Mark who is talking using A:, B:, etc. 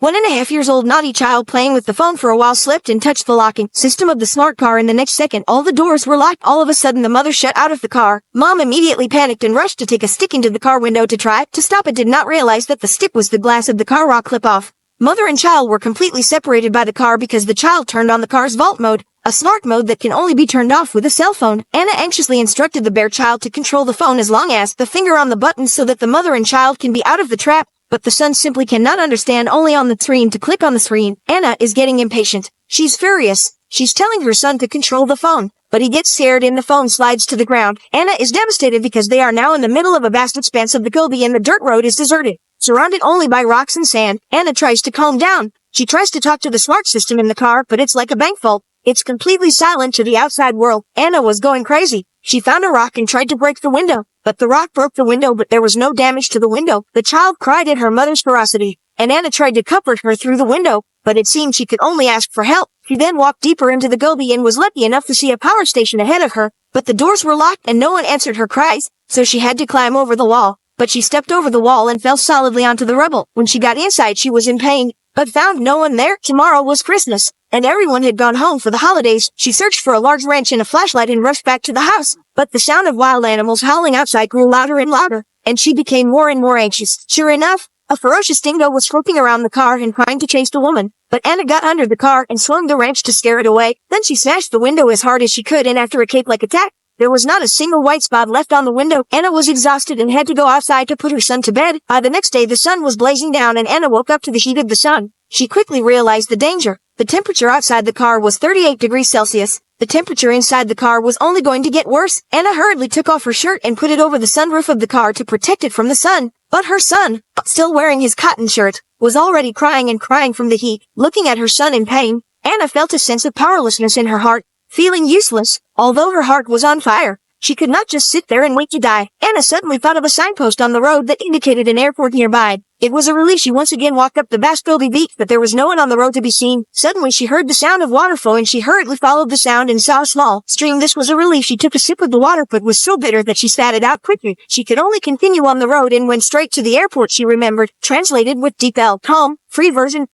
A: 1.5 years old naughty child playing with the phone for a while slipped and touched the locking system of the smart car. In the next second, all the doors were locked. All of a sudden, the mother shut out of the car. Mom immediately panicked and rushed to take a stick into the car window to try to stop it. Did not realize that the stick was the glass of the car rock clip off. Mother and child were completely separated by the car because the child turned on the car's vault mode, a smart mode that can only be turned off with a cell phone. Anna anxiously instructed the bear child to control the phone as long as the finger on the button so that the mother and child can be out of the trap. But the son simply cannot understand, only on the screen to click on the screen. Anna is getting impatient. She's furious. She's telling her son to control the phone, but he gets scared and the phone slides to the ground. Anna is devastated because they are now in the middle of a vast expanse of the Gobi and the dirt road is deserted, surrounded only by rocks and sand. Anna tries to calm down. She tries to talk to the smart system in the car, but it's like a bank vault. It's completely silent to the outside world. Anna was going crazy. She found a rock and tried to break the window, but the rock broke the window, but there was no damage to the window. The child cried at her mother's ferocity, and Anna tried to comfort her through the window, but it seemed she could only ask for help. She then walked deeper into the Gobi and was lucky enough to see a power station ahead of her, but the doors were locked and no one answered her cries, so she had to climb over the wall. But she stepped over the wall and fell solidly onto the rubble. When she got inside, she was in pain, but found no one there. Tomorrow was Christmas, and everyone had gone home for the holidays. She searched for a large wrench and a flashlight and rushed back to the house, but the sound of wild animals howling outside grew louder and louder, and she became more and more anxious. Sure enough, a ferocious dingo was swooping around the car and trying to chase the woman, but Anna got under the car and swung the wrench to scare it away. Then she smashed the window as hard as she could, and after a cape-like attack, there was not a single white spot left on the window. Anna was exhausted and had to go outside to put her son to bed. By the next day, the sun was blazing down and Anna woke up to the heat of the sun. She quickly realized the danger. The temperature outside the car was 38 degrees Celsius. The temperature inside the car was only going to get worse. Anna hurriedly took off her shirt and put it over the sunroof of the car to protect it from the sun. But her son, still wearing his cotton shirt, was already crying and crying from the heat. Looking at her son in pain, Anna felt a sense of powerlessness in her heart, feeling useless. Although her heart was on fire, she could not just sit there and wait to die. Anna suddenly thought of a signpost on the road that indicated an airport nearby. It was a relief. She once again walked up the vast Gobi beach, but there was no one on the road to be seen. Suddenly she heard the sound of water flow and she hurriedly followed the sound and saw a small stream. This was a relief. She took a sip of the water but was so bitter that she spat it out quickly. She could only continue on the road and went straight to the airport. She remembered, translated with deep L. Calm, free version.